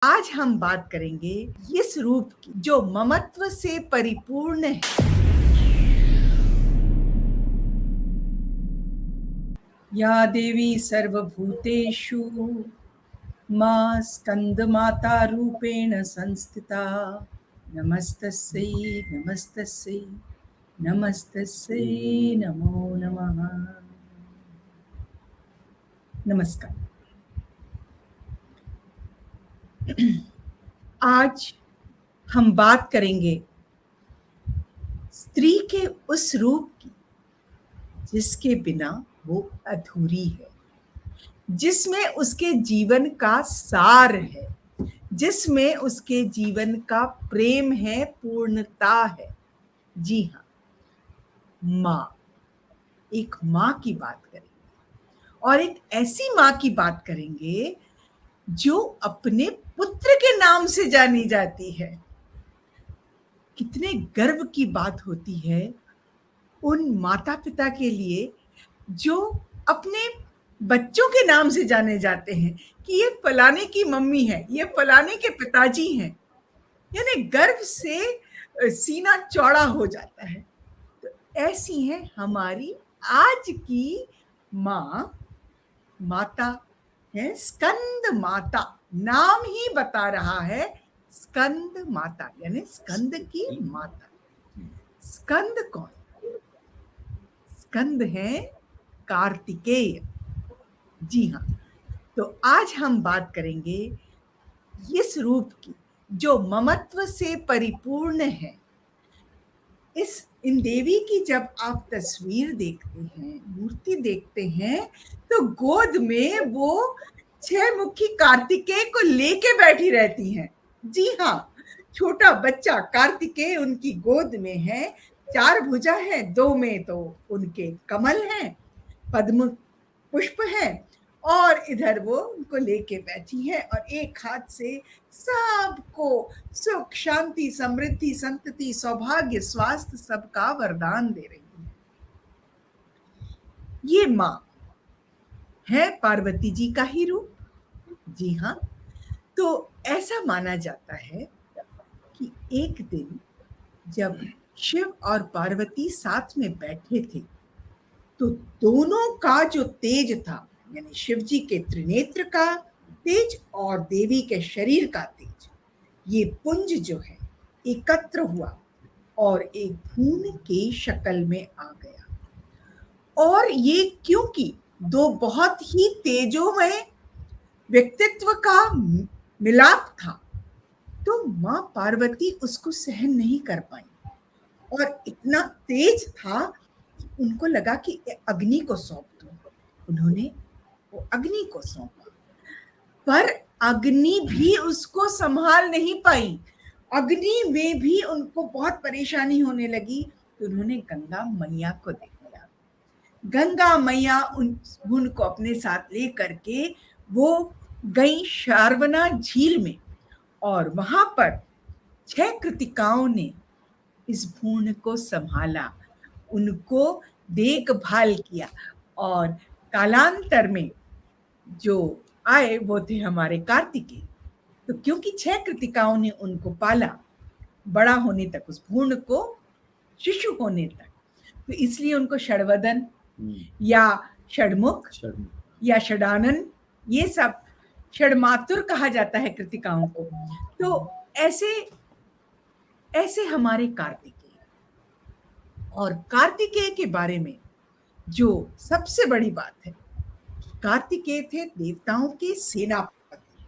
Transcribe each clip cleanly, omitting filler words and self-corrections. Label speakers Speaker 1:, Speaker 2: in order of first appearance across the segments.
Speaker 1: आज हम बात करेंगे इस रूप की जो ममत्व से परिपूर्ण है। या देवी सर्वभूतेषु मां स्कंदमाता रूपेण संस्थिता। नमस्तस्यै नमस्तस्यै नमस्तस्यै नमो नमः। नमस्कार। आज हम बात करेंगे स्त्री के उस रूप की जिसके बिना वो अधूरी है, जिसमें उसके जीवन का सार है, जिसमें उसके जीवन का प्रेम है, पूर्णता है। जी हाँ, माँ। एक माँ की बात करेंगे और एक ऐसी माँ की बात करेंगे जो अपने पुत्र के नाम से जानी जाती है। कितने गर्व की बात होती है उन माता पिता के लिए जो अपने बच्चों के नाम से जाने जाते हैं कि ये फलाने की मम्मी है, ये फलाने के पिताजी हैं। यानी गर्व से सीना चौड़ा हो जाता है। तो ऐसी है हमारी आज की माँ, माता है स्कंद माता। नाम ही बता रहा है स्कंद माता, यानी स्कंद की माता। स्कंद कौन? स्कंद है कार्तिकेय। जी हाँ, तो आज हम बात करेंगे इस रूप की जो ममत्व से परिपूर्ण है। इन देवी की जब आप तस्वीर देखते हैं, मूर्ति देखते हैं, तो गोद में वो 6 मुखी कार्तिकेय को लेके बैठी रहती हैं। जी हाँ, छोटा बच्चा कार्तिकेय उनकी गोद में है। 4 भुजा है, 2 में तो उनके कमल हैं, पद्म पुष्प है, और इधर वो उनको लेके बैठी है और एक हाथ से सबको सुख शांति समृद्धि संतति सौभाग्य स्वास्थ्य सबका वरदान दे रही है। ये माँ है पार्वती जी का ही रूप। जी हाँ, तो ऐसा माना जाता है कि एक दिन जब शिव और पार्वती साथ में बैठे थे तो दोनों का जो तेज था, यानी शिव जी के त्रिनेत्र का तेज और देवी के शरीर का तेज, ये पुंज जो है एकत्र हुआ और एक भून की शक्ल में आ गया। और ये क्योंकि दो बहुत ही तेजोमय व्यक्तित्व का मिलाप था, तो मां पार्वती उसको सहन नहीं कर पाई और इतना तेज था कि उनको लगा कि अग्नि को सौंप दो। उन्होंने वो अग्नि को सौंपा, पर अग्नि भी उसको संभाल नहीं पाई। अग्नि में भी उनको बहुत परेशानी होने लगी, तो उन्होंने गंगा मैया को देख लिया। गंगा मैया उनको अपने साथ ले करके वो गई शारवना झील में, और वहां पर 6 कृतिकाओं ने इस भूण को संभाला, उनको देखभाल किया, और कालांतर में जो आए वो थे हमारे कार्तिकेय। तो क्योंकि 6 कृतिकाओं ने उनको पाला बड़ा होने तक, उस भूण को शिशु होने तक, तो इसलिए उनको षड़वदन या षडमुख या षडानन, ये सब षडमातुर कहा जाता है कृतिकाओं को। तो ऐसे ऐसे हमारे कार्तिकेय। और कार्तिकेय के बारे में जो सबसे बड़ी बात है, कार्तिकेय थे देवताओं के सेनापति,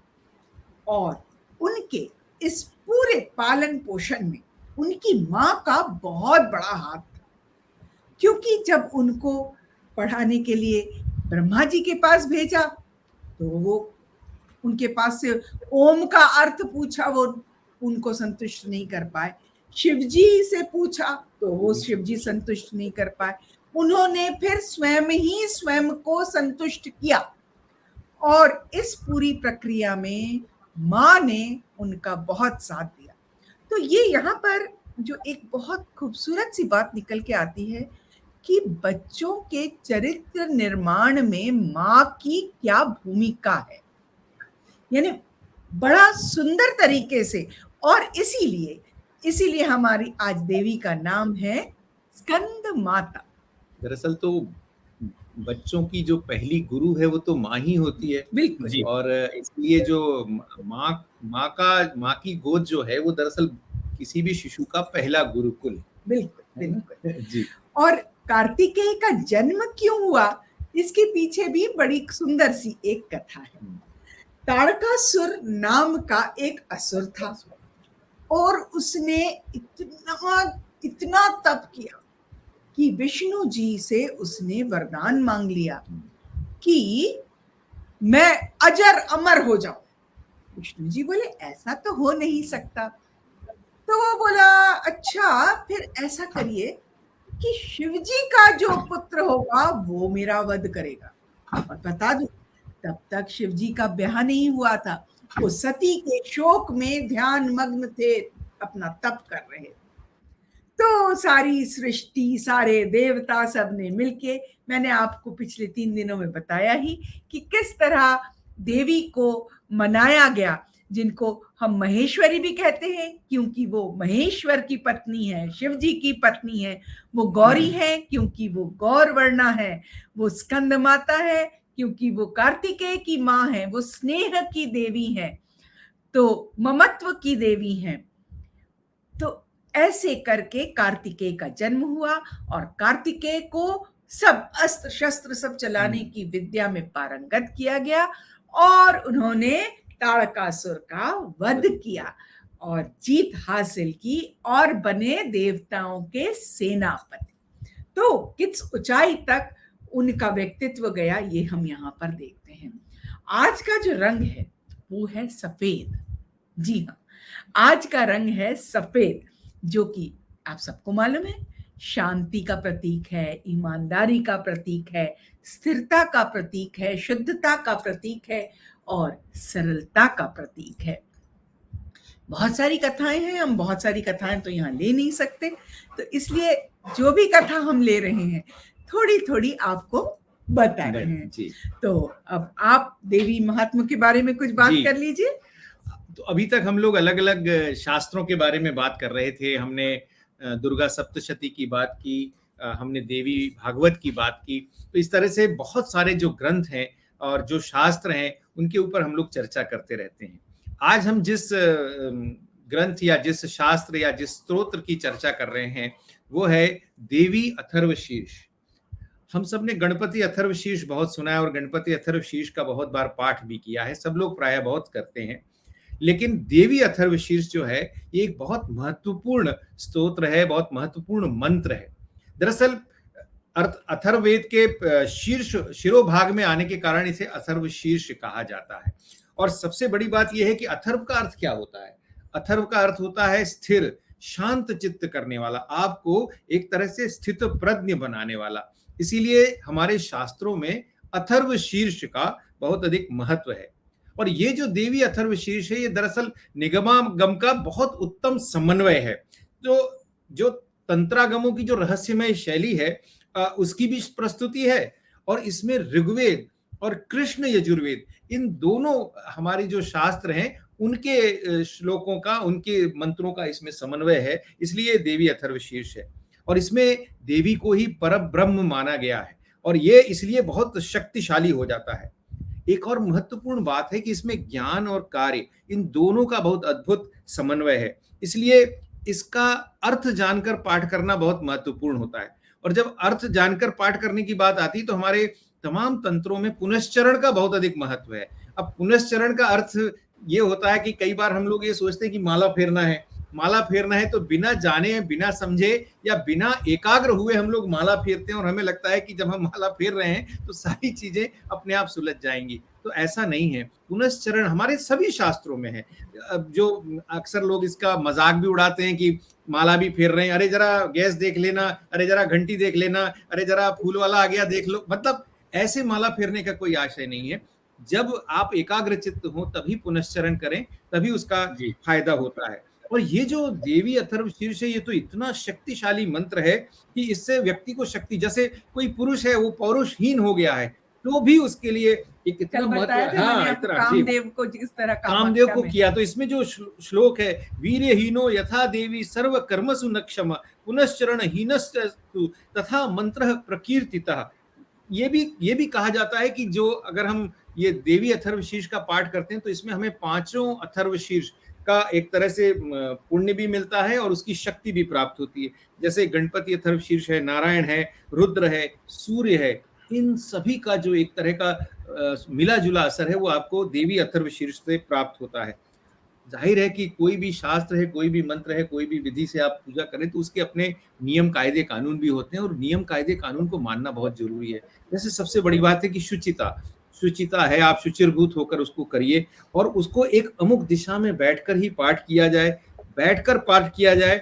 Speaker 1: और उनके इस पूरे पालन पोषण में उनकी मां का बहुत बड़ा हाथ था। क्योंकि जब उनको पढ़ाने के लिए ब्रह्मा जी के पास भेजा, तो वो उनके पास से ओम का अर्थ पूछा, वो उनको संतुष्ट नहीं कर पाए। शिवजी से पूछा तो वो शिवजी संतुष्ट नहीं कर पाए। उन्होंने फिर स्वयं ही स्वयं को संतुष्ट किया, और इस पूरी प्रक्रिया में मां ने उनका बहुत साथ दिया। तो ये यहाँ पर जो एक बहुत खूबसूरत सी बात निकल के आती है कि बच्चों के चरित्र निर्माण में मां की क्या भूमिका है। यानी बड़ा सुंदर तरीके से। और इसीलिए हमारी आज देवी का नाम है स्कंद माता।
Speaker 2: दरअसल तो बच्चों की जो पहली गुरु है वो तो माँ ही होती है।
Speaker 1: बिल्कुल।
Speaker 3: जी।
Speaker 2: और इसलिए जो माँ माँ की गोद जो है वो दरअसल किसी भी शिशु का पहला गुरुकुल
Speaker 1: बिल्कुल
Speaker 2: है ना?
Speaker 1: बिल्कुल।
Speaker 2: जी।
Speaker 1: और कार्तिकेय का जन्म क्यों हुआ, इसके पीछे भी बड़ी सुंदर सी एक कथा है। तारकासुर नाम का एक असुर था और उसने इतना तप किया कि विष्णु जी से उसने वरदान मांग लिया कि मैं अजर अमर हो जाऊं। विष्णु जी बोले ऐसा तो हो नहीं सकता। तो वो बोला अच्छा फिर ऐसा करिए कि शिव जी का जो पुत्र होगा वो मेरा वध करेगा। और बता दूं तब तक शिव जी का ब्याह नहीं हुआ था, वो सती के शोक में ध्यान मग्न थे, अपना तप कर रहे थे। तो सारी सृष्टि, सारे देवता सब ने मिलके, मैंने आपको पिछले 3 दिनों में बताया ही कि किस तरह देवी को मनाया गया, जिनको हम महेश्वरी भी कहते हैं क्योंकि वो महेश्वर की पत्नी है, शिव जी की पत्नी है। वो गौरी है क्योंकि वो गौरवर्णा है। वो स्कंद माता है क्योंकि वो कार्तिकेय की माँ है। वो स्नेह की देवी है, तो ममत्व की देवी है। तो ऐसे करके कार्तिकेय का जन्म हुआ और कार्तिकेय को सब अस्त्र शस्त्र सब चलाने की विद्या में पारंगत किया गया और उन्होंने तारकासुर का वध किया और जीत हासिल की और बने देवताओं के सेनापति। तो किस ऊंचाई तक उनका व्यक्तित्व गया ये हम यहाँ पर देखते हैं। आज का जो रंग है वो है सफेद। जी हाँ, आज का रंग है सफेद, जो कि आप सबको मालूम है शांति का प्रतीक है, ईमानदारी का प्रतीक है, स्थिरता का प्रतीक है, शुद्धता का प्रतीक है और सरलता का प्रतीक है। बहुत सारी कथाएं हैं, हम बहुत सारी कथाएं तो यहाँ ले नहीं सकते, तो इसलिए जो भी कथा हम ले रहे हैं थोड़ी थोड़ी आपको बता रहे हैं। तो अब आप देवी महात्मा के बारे में कुछ बात कर लीजिए।
Speaker 2: तो अभी तक हम लोग अलग अलग शास्त्रों के बारे में बात कर रहे थे। हमने दुर्गा सप्तशती की बात की, हमने देवी भागवत की बात की। तो इस तरह से बहुत सारे जो ग्रंथ हैं और जो शास्त्र हैं उनके ऊपर हम लोग चर्चा करते रहते हैं। आज हम जिस ग्रंथ या जिस शास्त्र या जिस स्तोत्र की चर्चा कर रहे हैं वो है देवी अथर्वशीर्ष। हम सब ने गणपति अथर्वशीर्ष बहुत सुना है और गणपति अथर्वशीर्ष का बहुत बार पाठ भी किया है, सब लोग प्रायः बहुत करते हैं। लेकिन देवी अथर्वशीर्ष जो है ये एक बहुत महत्वपूर्ण स्तोत्र है, बहुत महत्वपूर्ण मंत्र है। दरअसल अथर्ववेद के शीर्ष शिरोभाग में आने के कारण इसे अथर्वशीर्ष कहा जाता है। और सबसे बड़ी बात यह है कि अथर्व का अर्थ क्या होता है? अथर्व का अर्थ होता है स्थिर, शांत चित्त करने वाला, आपको एक तरह से स्थित प्रज्ञ बनाने वाला। इसीलिए हमारे शास्त्रों में अथर्वशीर्ष का बहुत अधिक महत्व है। और ये जो देवी अथर्वशीर्ष है ये दरअसल निगमागम का बहुत उत्तम समन्वय है। तो जो तंत्रागमों की जो रहस्यमय शैली है उसकी भी प्रस्तुति है और इसमें ऋग्वेद और कृष्ण यजुर्वेद इन दोनों हमारी जो शास्त्र हैं उनके श्लोकों का, उनके मंत्रों का इसमें समन्वय है। इसलिए देवी अथर्वशीर्ष है और इसमें देवी को ही परब्रह्म माना गया है और ये इसलिए बहुत शक्तिशाली हो जाता है। एक और महत्वपूर्ण बात है कि इसमें ज्ञान और कार्य इन दोनों का बहुत अद्भुत समन्वय है। इसलिए इसका अर्थ जानकर पाठ करना बहुत महत्वपूर्ण होता है। और जब अर्थ जानकर पाठ करने की बात आती है तो हमारे तमाम तंत्रों में पुनश्चरण का बहुत अधिक महत्व है। अब पुनश्चरण का अर्थ ये होता है कि कई बार हम लोग ये सोचते हैं कि माला फेरना है तो बिना जाने, बिना समझे या बिना एकाग्र हुए हम लोग माला फेरते हैं और हमें लगता है कि जब हम माला फेर रहे हैं तो सारी चीजें अपने आप सुलझ जाएंगी। तो ऐसा नहीं है। पुनश्चरण हमारे सभी शास्त्रों में है। जो अक्सर लोग इसका मजाक भी उड़ाते हैं कि माला भी फेर रहे हैं, अरे जरा गैस देख लेना, अरे जरा घंटी देख लेना, अरे जरा फूल वाला आ गया देख लो। मतलब ऐसे माला फेरने का कोई आशय नहीं है। जब आप एकाग्र चित्त हो तभी पुनश्चरण करें, तभी उसका फायदा होता है। और ये जो देवी अथर्वशीर्ष है ये तो इतना शक्तिशाली मंत्र है कि इससे व्यक्ति को शक्ति, जैसे कोई पुरुष है वो पौरुषहीन हो गया है तो भी उसके लिए एक
Speaker 1: कल
Speaker 2: इतना महत्व,
Speaker 1: बताया था मैंने
Speaker 2: हाँ
Speaker 1: आपको
Speaker 2: इतना जी,
Speaker 1: कामदेव को जिस तरह
Speaker 2: कामदेव
Speaker 1: कामाख्या
Speaker 2: को
Speaker 1: में।
Speaker 2: किया। तो इसमें जो श्लोक है, वीर्यहीनो यथा देवी सर्व कर्मसु न क्षम पुनश्चरण हीनस्तु तथा मंत्र प्रकीर्तितः, ये भी कहा जाता है कि जो अगर हम ये देवी अथर्वशीर्ष का पाठ करते हैं तो इसमें हमें पांचों अथर्वशीर्ष का एक तरह से पुण्य भी मिलता है और उसकी शक्ति भी प्राप्त होती है। जैसे गणपति अथर्वशीर्ष है, नारायण है, रुद्र है, सूर्य है, इन सभी का जो एक तरह का मिला जुला असर है वो आपको देवी अथर्वशीर्ष से प्राप्त होता है। जाहिर है कि कोई भी शास्त्र है, कोई भी मंत्र है, कोई भी विधि से आप पूजा करें तो उसके अपने नियम कायदे कानून भी होते हैं और नियम कायदे कानून को मानना बहुत जरूरी है। जैसे सबसे बड़ी बात है कि शुचिता, शुचिता है, आप शुचिर्भूत होकर उसको करिए और उसको एक अमुक दिशा में बैठकर ही पाठ किया जाए, बैठकर पाठ किया जाए।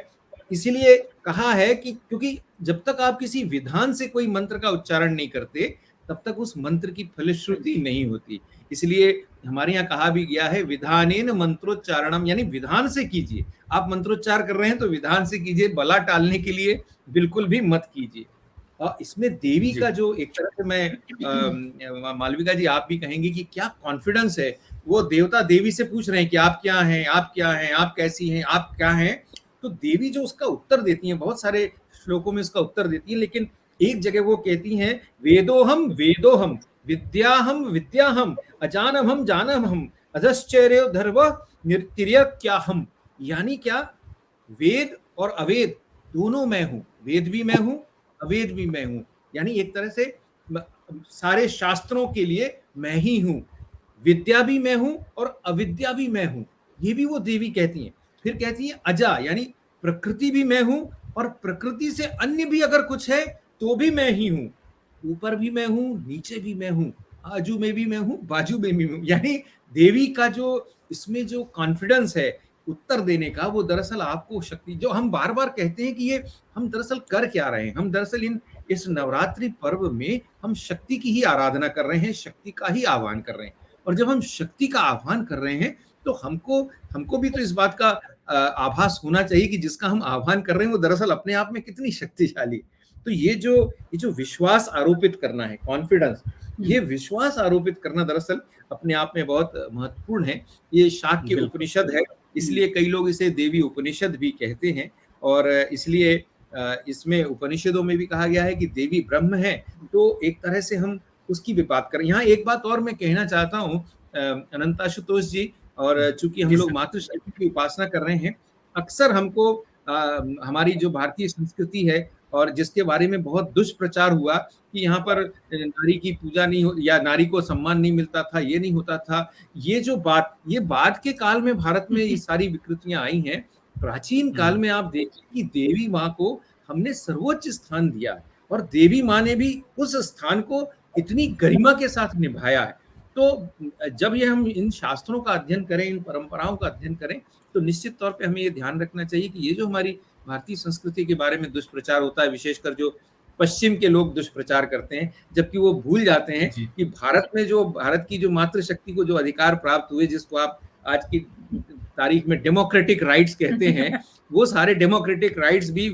Speaker 2: इसीलिए कहा है कि क्योंकि जब तक आप किसी विधान से कोई मंत्र का उच्चारण नहीं करते तब तक उस मंत्र की फलश्रुति नहीं होती। इसलिए हमारे यहाँ कहा भी गया है विधानेन मंत्रोच्चारणम, यानी विधान से कीजिए। आप मंत्रोच्चार कर रहे हैं तो विधान से कीजिए, बला टालने के लिए बिल्कुल भी मत कीजिए। और इसमें देवी
Speaker 3: जी।
Speaker 2: का जो एक तरह से मैं मालविका जी आप भी कहेंगे कि क्या कॉन्फिडेंस है, वो देवता देवी से पूछ रहे हैं कि आप क्या हैं, आप क्या हैं, आप कैसी हैं, आप क्या हैं, तो देवी जो उसका उत्तर देती हैं, बहुत सारे श्लोकों में उसका उत्तर देती है, लेकिन एक जगह वो कहती हैं वेदोहम वेदोहम विद्याहम विद्याहम अजानम जानम अधश्चर्य धर्व निर्तिर्य क्या हम, यानी क्या, वेद और अवेद दोनों मैं हूं, वेद भी मैं हूं, अवेद भी मैं हूं, यानी एक तरह से सारे शास्त्रों के लिए मैं ही हूं, विद्या भी मैं हूं और अविद्या भी मैं हूं, ये भी वो देवी कहती हैं। फिर कहती है अजा, यानी प्रकृति भी मैं हूं और प्रकृति से अन्य भी अगर कुछ है तो भी मैं ही हूं, ऊपर भी मैं हूं, नीचे भी मैं हूं, आजू में भी मैं हूं, बाजू में भी हूं। यानी देवी का जो इसमें जो कॉन्फिडेंस है उत्तर देने का, वो दरअसल आपको शक्ति, जो हम बार बार कहते हैं कि ये हम दरअसल कर क्या रहे हैं, हम दरअसल इस नवरात्रि पर्व में हम शक्ति की ही आराधना कर रहे हैं, शक्ति का ही आह्वान कर रहे हैं। और जब हम शक्ति का आह्वान कर रहे हैं तो हमको हमको भी तो इस बात का आभास होना चाहिए कि जिसका हम आह्वान कर रहे हैं वो दरअसल अपने आप में कितनी शक्तिशाली। तो ये जो विश्वास आरोपित करना है, कॉन्फिडेंस, ये विश्वास आरोपित करना दरअसल अपने आप में बहुत महत्वपूर्ण है। ये शाक्य उपनिषद है, इसलिए कई लोग इसे देवी उपनिषद भी कहते हैं। और इसलिए इसमें उपनिषदों में भी कहा गया है कि देवी ब्रह्म है, तो एक तरह से हम उसकी भी बात करें। यहाँ एक बात और मैं कहना चाहता हूँ अनंताशुतोष जी, और चूंकि हम लोग मातृशक्ति की उपासना कर रहे हैं, अक्सर हमको हमारी जो भारतीय संस्कृति है और जिसके बारे में बहुत दुष्प्रचार हुआ कि यहाँ पर नारी की पूजा नहीं हो या नारी को सम्मान नहीं मिलता था, ये नहीं होता था, ये बाद के काल में भारत में ये सारी विकृतियां आई हैं। प्राचीन काल में आप देखिए कि देवी माँ को हमने सर्वोच्च स्थान दिया है और देवी माँ ने भी उस स्थान को इतनी गरिमा के साथ निभाया है। तो जब ये हम इन शास्त्रों का अध्ययन करें, इन परंपराओं का अध्ययन करें, तो निश्चित तौर पे हमें ये ध्यान रखना चाहिए कि ये जो हमारी भारतीय संस्कृति के बारे में दुष्प्रचार होता है, विशेषकर जो पश्चिम के लोग दुष्प्रचार करते हैं, जबकि वो भूल जाते हैं कि भारत की जो मातृशक्ति को जो अधिकार प्राप्त हुए, जिसको आप आज की तारीख में डेमोक्रेटिक राइट्स कहते हैं, वो सारे डेमोक्रेटिक राइट्स भी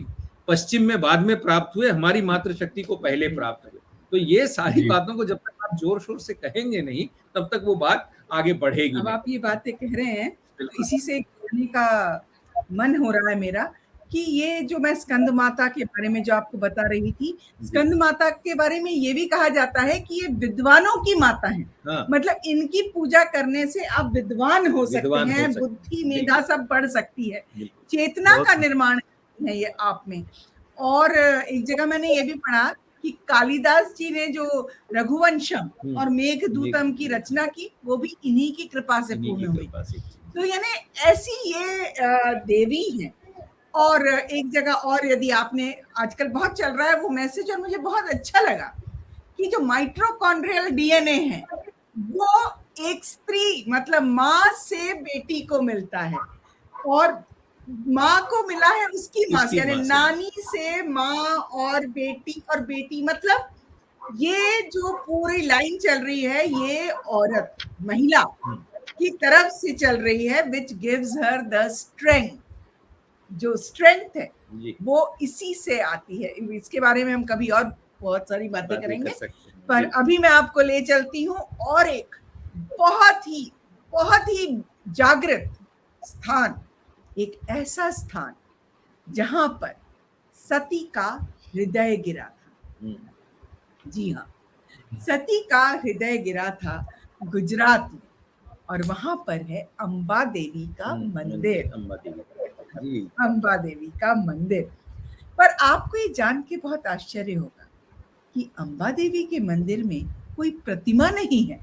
Speaker 2: पश्चिम में बाद में प्राप्त हुए, हमारी मातृशक्ति को पहले प्राप्त हुए। तो ये सारी बातों को जब तक आप जोर शोर से कहेंगे नहीं, तब तक वो बात आगे बढ़ेगी।
Speaker 1: अब आप ये बातें कह रहे हैं, तो इसी से कहने का मन हो रहा है मेरा कि ये जो मैं स्कंद माता के बारे में जो आपको बता रही थी, स्कंद माता के बारे में ये भी कहा जाता है कि ये विद्वानों की माता है। हाँ। मतलब इनकी पूजा करने से आप विद्वान हो सकते हैं, बुद्धि मेधा सब बढ़ सकती है, चेतना का निर्माण है ये आप में। और एक जगह मैंने ये भी पढ़ा कि कालिदास जी ने जो रघुवंशम और मेघदूतम की रचना की, वो भी इन्हीं की कृपा से पूर्ण हुई। तो यानी ऐसी ये देवी है। और एक जगह और, यदि आपने, आजकल बहुत चल रहा है वो मैसेज और मुझे बहुत अच्छा लगा कि जो माइटोकॉन्ड्रियल डीएनए है वो एक स्त्री, मतलब माँ से बेटी को मिलता है और माँ को मिला है उसकी माँ से, यानी नानी से माँ और बेटी, मतलब ये जो पूरी लाइन चल रही है ये औरत, महिला की तरफ से चल रही है, which gives her the strength। जो स्ट्रेंथ है वो इसी से आती है। इसके बारे में हम कभी और बहुत सारी बातें करेंगे। पर अभी मैं आपको ले चलती हूँ और एक बहुत ही जागृत स्थान, एक ऐसा स्थान जहां पर सती का हृदय गिरा था। जी हाँ, सती का हृदय गिरा था गुजरात में, और वहां पर है अंबा देवी का मंदिर।
Speaker 2: अंबा देवी जी,
Speaker 1: अंबा देवी का मंदिर। पर आपको ये जान के बहुत आश्चर्य होगा कि अंबा देवी के मंदिर में कोई प्रतिमा नहीं है,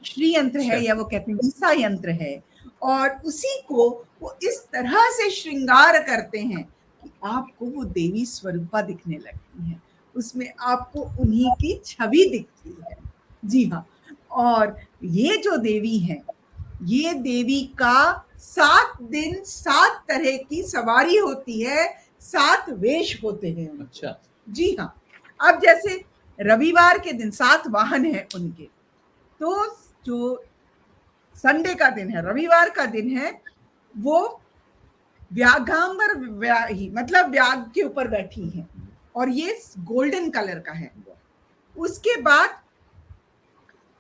Speaker 1: श्री यंत्र है, या वो कहते हैं ईसा यंत्र है, और उसी को वो इस तरह से श्रृंगार करते हैं कि आपको वो देवी स्वरूपा दिखने लगती है, उसमें आपको उन्हीं की छवि दिखती है। जी हाँ, और ये जो देवी है, ये देवी का 7 दिन 7 तरह की सवारी होती है, 7 वेश होते हैं।
Speaker 2: अच्छा,
Speaker 1: जी हाँ, अब जैसे रविवार के दिन 7 वाहन है उनके, तो जो संडे का दिन है, रविवार का दिन है, वो व्याघांबर व्याही, मतलब व्याघ के ऊपर बैठी है, और ये गोल्डन कलर का है। उसके बाद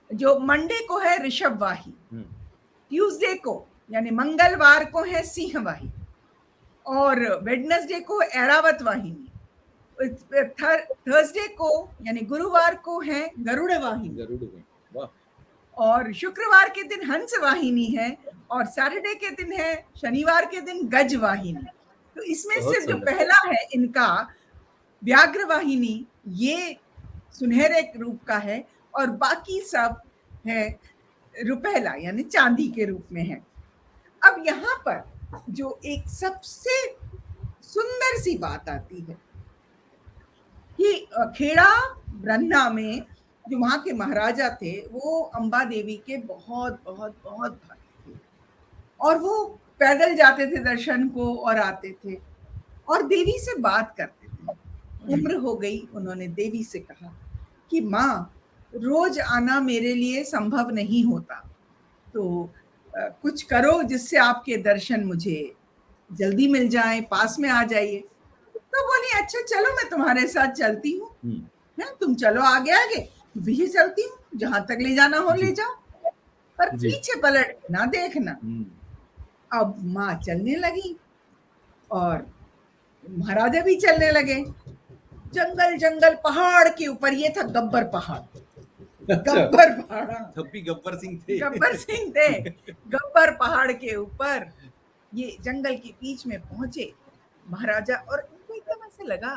Speaker 1: जो मंडे को है ऋषभवाही, ट्यूसडे को यानी मंगलवार को है सिंहवाही, और वेडनेसडे को ऐरावत वाहिनी, थर्सडे को यानी गुरुवार को है गरुड़ वाहिनी,
Speaker 2: वाह,
Speaker 1: और शुक्रवार के दिन हंस वाहिनी है, और सैटरडे के दिन है, शनिवार के दिन गज वाहिनी। तो इसमें से जो पहला है इनका व्याघ्र वाहिनी, ये सुनहरे रूप का है, और बाकी सब है रुपहला यानी चांदी के रूप में है। अब यहाँ पर जो एक सबसे सुंदर सी बात आती है कि खेड़ा ब्रह्मा में जो वहां के महाराजा थे, वो अंबा देवी के बहुत बहुत बहुत भक्त थे, और वो पैदल जाते थे दर्शन को और आते थे और देवी से बात करते थे। उम्र हो गई, उन्होंने देवी से कहा कि माँ, रोज आना मेरे लिए संभव नहीं होता, तो कुछ करो जिससे आपके दर्शन मुझे जल्दी मिल जाए, पास में आ जाइए। तो बोली अच्छा चलो मैं तुम्हारे साथ चलती हूँ, तुम चलो आगे आगे, भी चलती हूँ, जहां तक ले जाना हो ले जाओ, पर पीछे पलट ना देखना। अब माँ चलने लगी और महाराजा भी चलने लगे। जंगल जंगल पहाड़ के ऊपर, ये था गब्बर पहाड़। गब्बर पहाड़,
Speaker 2: तब भी गब्बर सिंह थे।
Speaker 1: गब्बर सिंह थे। गब्बर पहाड़ के ऊपर ये जंगल के बीच में पहुंचे महाराजा, और उनको एकदम ऐसे लगा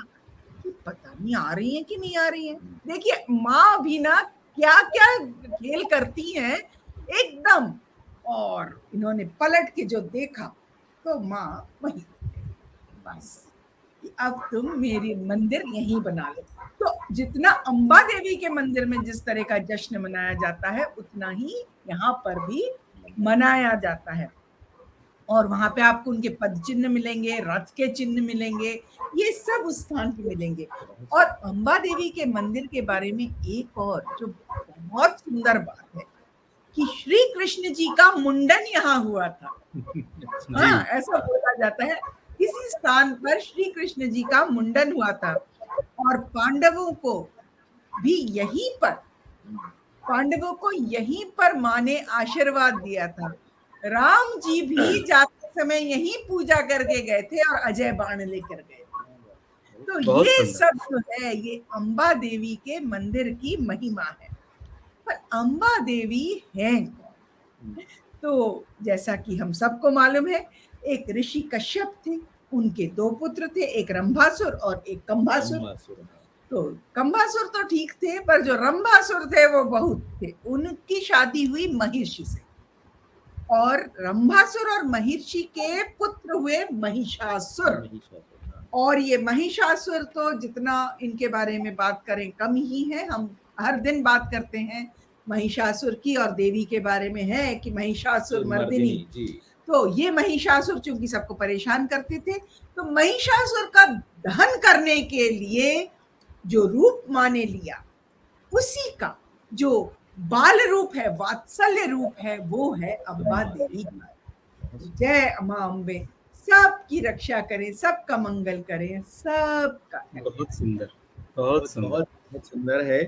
Speaker 1: कि पता नहीं आ रही है कि नहीं आ रही है। देखिए माँ भी ना क्या क्या खेल करती हैं एकदम, और इन्होंने पलट के जो देखा तो माँ वहीं, बस अब तुम मेरी मंदिर यहीं बना लो। तो जितना अंबा देवी के मंदिर में जिस तरह का जश्न मनाया जाता है, उतना ही यहाँ पर भी मनाया जाता है, और वहां पे आपको उनके पद चिन्ह मिलेंगे, रथ के चिन्ह मिलेंगे, ये सब उस स्थान पे मिलेंगे। और अंबा देवी के मंदिर के बारे में एक और जो बहुत सुंदर बात है कि श्री कृष्ण जी का मुंडन यहाँ हुआ था। हाँ, ऐसा बोला जाता है, किसी स्थान पर श्री कृष्ण जी का मुंडन हुआ था, और पांडवों को भी पांडवों को यहीं पर माँ ने आशीर्वाद दिया था। राम जी भी जाते समय यही पूजा करके गए थे और अजय बाण लेकर गए थे। तो ये सब जो है, ये अंबा देवी के मंदिर की महिमा है। पर अंबा देवी है कौन? तो जैसा कि हम सबको मालूम है, एक ऋषि कश्यप थे, उनके 2 पुत्र थे, एक रंभासुर और एक कंभासुर। तो कंभासुर तो ठीक थे, पर जो रंभासुर थे वो बहुत थे। उनकी शादी हुई महिषी से, और रंभासुर और महिषी के पुत्र हुए महिषासुर। और ये महिषासुर तो जितना इनके बारे में बात करें कम ही है। हम हर दिन बात करते हैं महिषासुर की, और देवी के बारे में है कि महिषासुर मर्दिनी। तो ये महिषासुर चूंकि सबको परेशान करते थे, तो महिषासुर का दहन करने के लिए जो रूप माँ ने लिया, उसी का जो बाल रूप है, वात्सल्य रूप है, वो है अंबा देवी। जय अम्मा अम्बे, सबकी रक्षा करें, सबका मंगल करें, सबका।
Speaker 2: बहुत सुंदर, बहुत सुंदर है।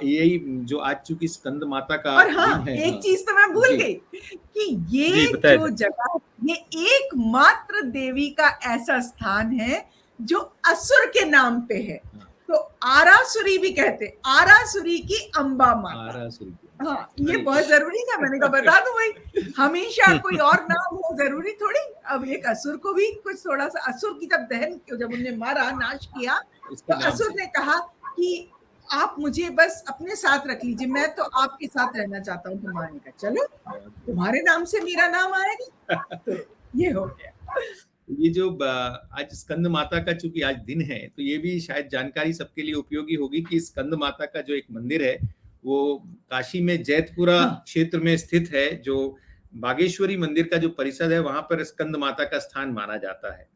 Speaker 2: यही जो आज चूंकि स्कंद माता का
Speaker 1: और हाँ,
Speaker 2: दिन है।
Speaker 1: एक
Speaker 2: हाँ,
Speaker 1: चीज तो मैं भूल
Speaker 2: जी
Speaker 1: गई कि
Speaker 2: जी
Speaker 1: ये
Speaker 2: बताए
Speaker 1: जो जगह, ये एकमात्र देवी का ऐसा स्थान है जो असुर के नाम पे है।
Speaker 2: हाँ,
Speaker 1: तो आरासुरी भी कहते, आरासुरी की अंबा माता।
Speaker 2: आरासुरी की।
Speaker 1: हाँ, ये
Speaker 2: अरे
Speaker 1: बहुत जरूरी था, मैंने कहा बता दूं भाई, हमेशा कोई और नाम हो जरूरी थोड़ी। अब एक असुर को भी कुछ थोड़ा सा, असुर की जब दहन, जब उन्हें मारा, नाश किया,
Speaker 2: उसके
Speaker 1: तो
Speaker 2: नाम
Speaker 1: असुर
Speaker 2: से।
Speaker 1: ने कहा कि आप मुझे बस अपने साथ रख लीजिए, मैं तो आपके साथ रहना चाहता हूँ। तुम्हारे का चलो, तुम्हारे नाम से मेरा नाम आएगा। तो ये हो गया।
Speaker 2: ये जो आज स्कंद माता का चूंकि आज दिन है, तो ये भी शायद जानकारी सबके लिए उपयोगी होगी कि स्कंद माता का जो एक मंदिर है वो काशी में जैतपुरा
Speaker 1: हाँ,
Speaker 2: क्षेत्र में स्थित है। जो बागेश्वरी मंदिर का जो परिसर है वहां पर स्कंद माता का स्थान माना जाता है।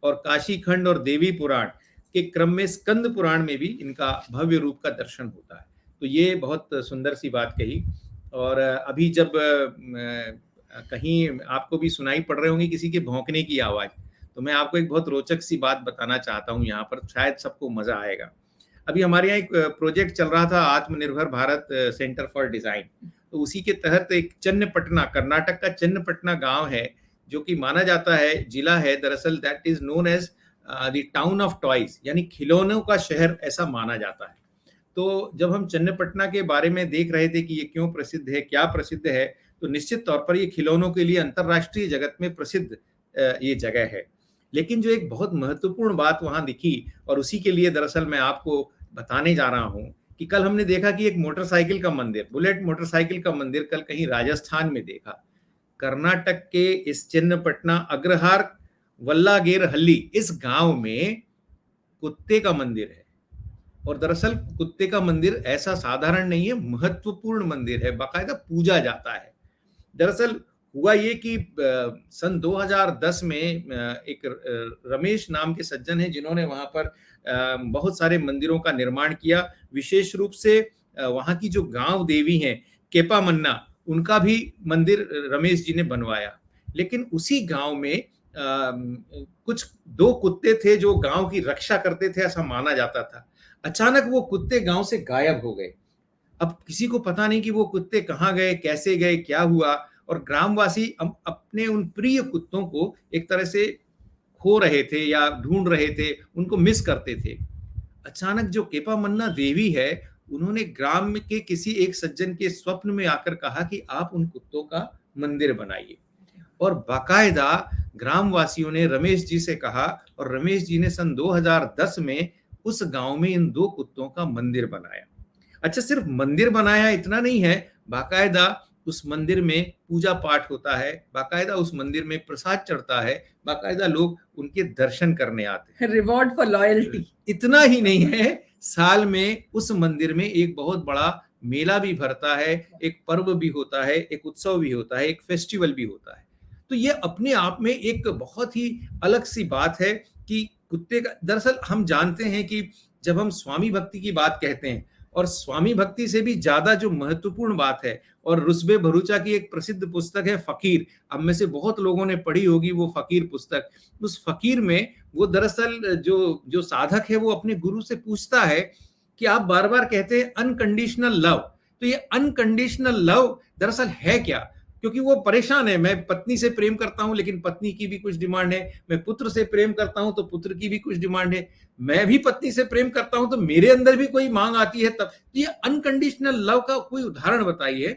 Speaker 2: और काशी खंड और देवी पुराण के क्रम में स्कंद पुराण में भी इनका भव्य रूप का दर्शन होता है। तो ये बहुत सुंदर सी बात कही। और अभी जब कहीं आपको भी सुनाई पड़ रहे होंगे किसी के भौंकने की आवाज, तो मैं आपको एक बहुत रोचक सी बात बताना चाहता हूँ यहाँ पर, शायद सबको मजा आएगा। अभी हमारे यहाँ एक प्रोजेक्ट चल रहा था, आत्मनिर्भर भारत सेंटर फॉर डिजाइन। तो उसी के तहत एक चन्नपटना, कर्नाटक का चन्नपटना गांव है, जो कि माना जाता है जिला है दरअसल, that is known as the town of toys, यानी खिलौनों का शहर ऐसा माना जाता है। तो जब हम चन्नपटना के बारे में देख रहे थे कि ये क्यों प्रसिद्ध है, क्या प्रसिद्ध है, तो निश्चित तौर पर ये खिलौनों के लिए अंतर्राष्ट्रीय जगत में प्रसिद्ध ये जगह है। लेकिन जो एक बहुत महत्वपूर्ण बात वहां दिखी, और उसी के लिए दरअसल मैं आपको बताने जा रहा हूं, कि कल हमने देखा कि एक मोटरसाइकिल का मंदिर, बुलेट मोटरसाइकिल का मंदिर कल कहीं राजस्थान में देखा। कर्नाटक के इस चन्नपटना अग्रहार वल्लागेर हल्ली इस गांव में कुत्ते का मंदिर है। और दरअसल कुत्ते का मंदिर ऐसा साधारण नहीं है, महत्वपूर्ण मंदिर है, बाकायदा पूजा जाता है। दरअसल हुआ ये कि सन 2010 में एक रमेश नाम के सज्जन हैं जिन्होंने वहां पर बहुत सारे मंदिरों का निर्माण किया। विशेष रूप से वहां की जो गांव देवी हैं केपा मन्ना, उनका भी मंदिर रमेश जी ने बनवाया। लेकिन उसी गांव में कुछ दो कुत्ते थे जो गांव की रक्षा करते थे, ऐसा माना जाता था। अचानक वो कुत्ते गांव से गायब हो गए। अब किसी को पता नहीं कि वो कुत्ते कहाँ गए, कैसे गए, क्या हुआ। और ग्रामवासी अपने उन प्रिय कुत्तों को एक तरह से खो रहे थे या ढूंढ रहे थे, उनको मिस करते थे। अचानक जो केपा मन्ना देवी है, उन्होंने ग्राम के किसी एक सज्जन के स्वप्न में आकर कहा कि आप उन कुत्तों का मंदिर बनाइए। और बाकायदा ग्रामवासियों ने रमेश जी से कहा, और रमेश जी ने सन 2010 में उस गांव में इन दो कुत्तों का मंदिर बनाया। अच्छा, सिर्फ मंदिर बनाया इतना नहीं है, बाकायदा उस मंदिर में पूजा पाठ होता है, बाकायदा उस मंदिर में प्रसाद चढ़ता है, बाकायदा लोग उनके दर्शन करने आते
Speaker 1: रिवॉर्ड फॉर लॉयल्टी।
Speaker 2: हैं। इतना ही नहीं है, साल में उस मंदिर में एक बहुत बड़ा मेला भी भरता है, एक पर्व भी होता है, एक उत्सव भी होता है, एक फेस्टिवल भी होता है। तो ये अपने आप में एक बहुत ही अलग सी बात है कि कुत्ते का, दरअसल हम जानते हैं कि जब हम स्वामी भक्ति की बात कहते हैं, और स्वामी भक्ति से भी ज्यादा जो महत्वपूर्ण बात है, और रुस्बे भरूचा की एक प्रसिद्ध पुस्तक है फकीर, अब में से बहुत लोगों ने पढ़ी होगी वो फकीर पुस्तक। उस फकीर में वो दरअसल जो जो साधक है वो अपने गुरु से पूछता है कि आप बार बार कहते हैं अनकंडीशनल लव, तो ये अनकंडीशनल लव दरअसल है क्या? क्योंकि वो परेशान है, मैं पत्नी से प्रेम करता हूं लेकिन पत्नी की भी कुछ डिमांड है, मैं पुत्र से प्रेम करता हूं तो पुत्र की भी कुछ डिमांड है, मैं भी पत्नी से प्रेम करता हूं तो मेरे अंदर भी कोई मांग आती है। तब ये अनकंडीशनल लव का कोई उदाहरण बताइए।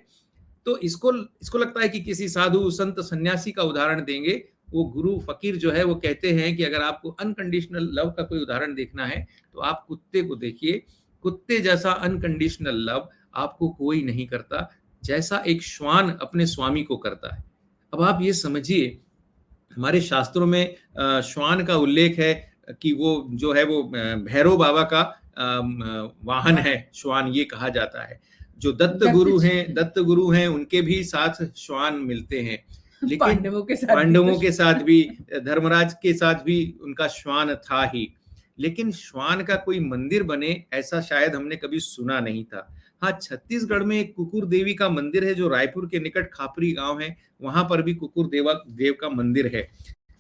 Speaker 2: तो इसको इसको लगता है कि किसी साधु संत सन्यासी का उदाहरण देंगे। वो गुरु फकीर जो है वो कहते हैं कि अगर आपको अनकंडीशनल लव का कोई उदाहरण देखना है तो आप कुत्ते को देखिए। कुत्ते जैसा अनकंडीशनल लव आपको कोई नहीं करता, जैसा एक श्वान अपने स्वामी को करता है। अब आप ये समझिए, हमारे शास्त्रों में श्वान का उल्लेख है कि वो जो है वो भैरव बाबा का वाहन है, श्वान ये कहा जाता है। जो दत्त गुरु हैं उनके भी साथ श्वान मिलते हैं। लेकिन पांडवों के साथ भी, धर्मराज के साथ भी उनका श्वान था ही। लेकिन श्वान का कोई मंदिर बने ऐसा शायद हमने कभी सुना नहीं था। हाँ, छत्तीसगढ़ में एक कुकुर देवी का मंदिर है जो रायपुर के निकट खापरी गांव है, वहां पर भी कुकुर देव का मंदिर है।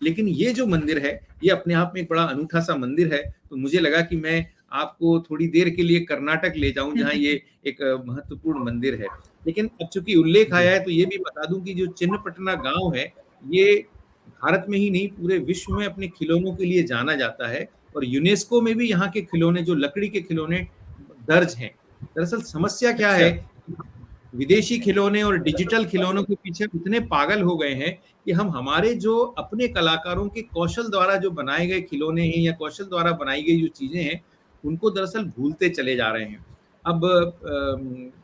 Speaker 2: लेकिन ये जो मंदिर है ये अपने आप में एक बड़ा अनूठा सा मंदिर है। तो मुझे लगा कि मैं आपको थोड़ी देर के लिए कर्नाटक ले जाऊं, जहां ये एक महत्वपूर्ण मंदिर है। लेकिन अब चूंकि उल्लेख आया है तो ये भी बता दूं कि जो चिन्नपटना गांव है, ये भारत में ही नहीं पूरे विश्व में अपने खिलौनों के लिए जाना जाता है, और यूनेस्को में भी यहाँ के खिलौने, जो लकड़ी के खिलौने, दर्ज हैं। दरअसल समस्या क्या
Speaker 3: अच्छा।
Speaker 2: है, विदेशी खिलौने और डिजिटल खिलौनों के पीछे इतने पागल हो गए हैं कि हम हमारे जो अपने कलाकारों के कौशल द्वारा जो बनाए गए खिलौने हैं या कौशल द्वारा बनाई गई जो चीजें हैं, उनको दरअसल भूलते चले जा रहे हैं। अब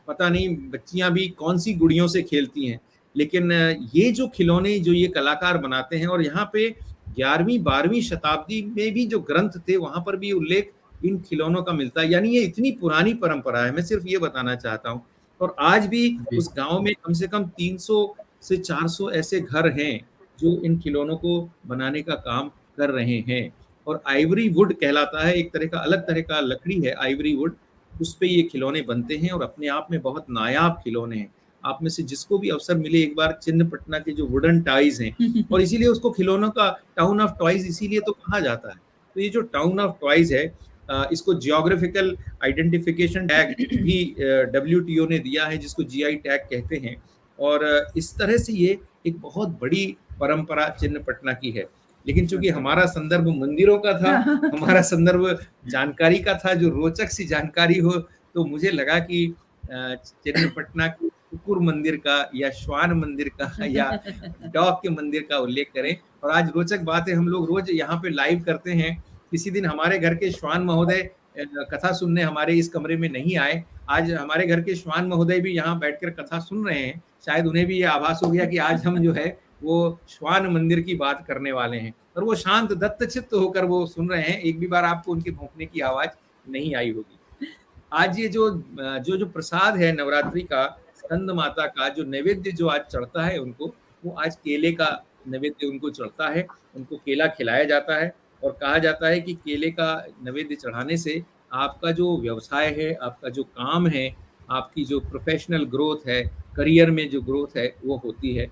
Speaker 2: पता नहीं बच्चियां भी कौन सी गुड़ियों से खेलती हैं, लेकिन ये जो खिलौने जो ये कलाकार बनाते हैं, और यहाँ पे 11वीं-12वीं शताब्दी में भी जो ग्रंथ थे वहां पर भी उल्लेख इन खिलौनों का मिलता है। यानी ये इतनी पुरानी परंपरा है, मैं सिर्फ ये बताना चाहता हूँ। और आज भी
Speaker 3: जी।
Speaker 2: उस गांव में कम से कम 300 से 400 ऐसे घर हैं जो इन खिलौनों को बनाने का काम कर रहे हैं। और आइवरी वुड कहलाता है, एक तरह का अलग तरह का लकड़ी है आइवरी वुड, उस पे ये खिलौने बनते हैं और अपने आप में बहुत नायाब खिलौने हैं। आप में से जिसको भी अवसर मिले एक बार चिन्नपटना के जो वुडन टॉयज हैं, और इसीलिए उसको खिलौनों का टाउन ऑफ टॉयज इसीलिए तो कहा जाता है। तो ये जो टाउन ऑफ टॉयज है, इसको जियोग्राफिकल आइडेंटिफिकेशन टैग भी WTO ने दिया है, जिसको GI टैग कहते हैं। और इस तरह से ये एक बहुत बड़ी परंपरा चिन्नपटना की है। लेकिन चूंकि हमारा संदर्भ मंदिरों का था, हमारा संदर्भ जानकारी का था, जो रोचक सी जानकारी हो, तो मुझे लगा कि चिन्नपटना के कुकुर मंदिर का या श्वान मंदिर का या डॉग के मंदिर का उल्लेख करें। और आज रोचक बात है, हम लोग रोज यहाँ पे लाइव करते हैं। किसी दिन हमारे घर के श्वान महोदय कथा सुनने हमारे इस कमरे में नहीं आए, आज हमारे घर के श्वान महोदय भी यहाँ बैठकर कथा सुन रहे हैं। शायद उन्हें भी ये आभास हो गया कि आज हम जो है वो श्वान मंदिर की बात करने वाले हैं, और वो शांत दत्तचित्त होकर वो सुन रहे हैं। एक भी बार आपको उनके भौंकने की आवाज नहीं आई होगी। आज ये जो प्रसाद है नवरात्रि का, स्कंद माता का जो नैवेद्य जो आज चढ़ता है उनको, वो आज केले का नैवेद्य उनको चढ़ता है। उनको केला खिलाया जाता है और कहा जाता है कि केले का नैवेद्य चढ़ाने से आपका जो व्यवसाय है, आपका जो काम है, आपकी जो प्रोफेशनल ग्रोथ है, करियर में जो ग्रोथ है, वो होती है।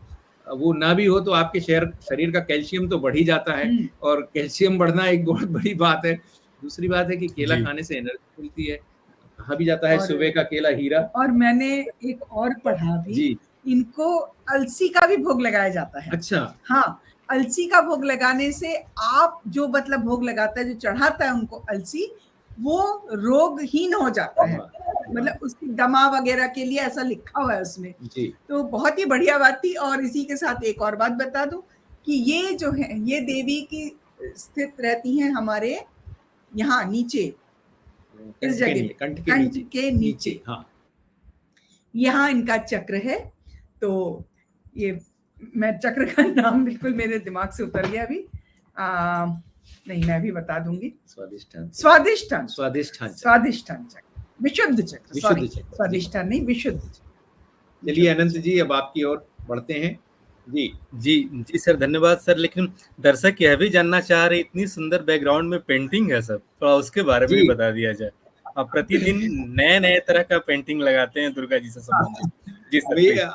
Speaker 2: वो ना भी हो तो आपके शरीर का कैल्शियम तो बढ़ ही जाता है, और कैल्शियम बढ़ना एक बहुत बड़ी बात है। दूसरी बात है कि केला खाने से एनर्जी मिलती है। कहा भी जाता है सुबह का केला हीरा।
Speaker 1: और मैंने एक और पढ़ा भी, इनको अलसी का भी भोग लगाया जाता है।
Speaker 2: अच्छा।
Speaker 1: हाँ, अलसी का भोग लगाने से आप जो मतलब भोग लगाता है, जो चढ़ाता है उनको अलसी, वो रोगहीन हो जाता है। मतलब उसकी दमा वगैरह के लिए ऐसा लिखा हुआ है उसमें
Speaker 2: जी।
Speaker 1: तो बहुत ही बढ़िया बात थी। और इसी के साथ एक और बात बता दूं कि ये जो है, ये देवी की स्थित रहती हैं हमारे यहाँ नीचे, इस जगह कंठ के नीचे।
Speaker 2: हाँ,
Speaker 1: यहाँ इनका चक्र है। तो ये मैं चक्र का नाम बिल्कुल मेरे दिमाग से उतर गया अभी, नहीं मैं भी बता दूंगी। स्वादिष्ठान चक्र, विशुद्ध चक्र, स्वादिष्ठान नहीं, विशुद्ध चक्र।
Speaker 2: चलिए अनंत जी, अब आपकी ओर बढ़ते हैं। जी
Speaker 3: जी जी सर, धन्यवाद सर। लेकिन दर्शक यह भी जानना चाह रहे, इतनी सुंदर बैकग्राउंड में पेंटिंग है सर, थोड़ा उसके बारे में भी बता दिया जाए। आप प्रतिदिन नए तरह का पेंटिंग लगाते हैं दुर्गा जी से संबंधित। जी सर,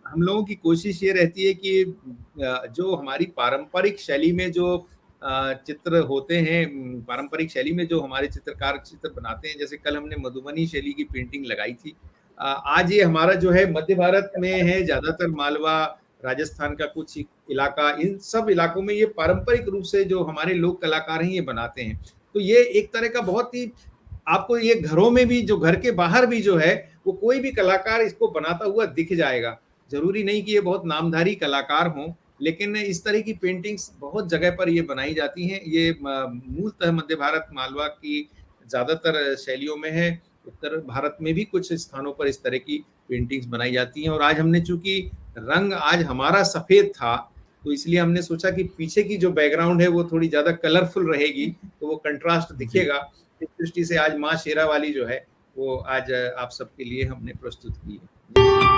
Speaker 2: हम लोगों की कोशिश ये रहती है कि जो हमारी पारंपरिक शैली में जो चित्र होते हैं, पारंपरिक शैली में जो हमारे चित्रकार चित्र बनाते हैं, जैसे कल हमने मधुबनी शैली की पेंटिंग लगाई थी। आज ये हमारा जो है मध्य भारत में है, ज्यादातर मालवा, राजस्थान का कुछ इलाका, इन सब इलाकों में ये पारंपरिक रूप से जो हमारे लोक कलाकार हैं ये बनाते हैं। तो ये एक तरह का बहुत ही, आपको ये घरों में भी, जो घर के बाहर भी जो है, वो कोई भी कलाकार इसको बनाता हुआ दिख जाएगा। जरूरी नहीं कि ये बहुत नामधारी कलाकार हों, लेकिन इस तरह की पेंटिंग्स बहुत जगह पर ये बनाई जाती हैं। ये मूलतः मध्य भारत, मालवा की ज्यादातर शैलियों में है। उत्तर भारत में भी कुछ स्थानों पर इस तरह की पेंटिंग्स बनाई जाती हैं। और आज हमने, चूंकि रंग आज हमारा सफेद था, तो इसलिए हमने सोचा कि पीछे की जो बैकग्राउंड है वो थोड़ी ज्यादा कलरफुल रहेगी, तो वो कंट्रास्ट दिखेगा। इस दृष्टि से आज माँ शेरा वाली जो है वो आज आप सबके लिए हमने प्रस्तुत की है।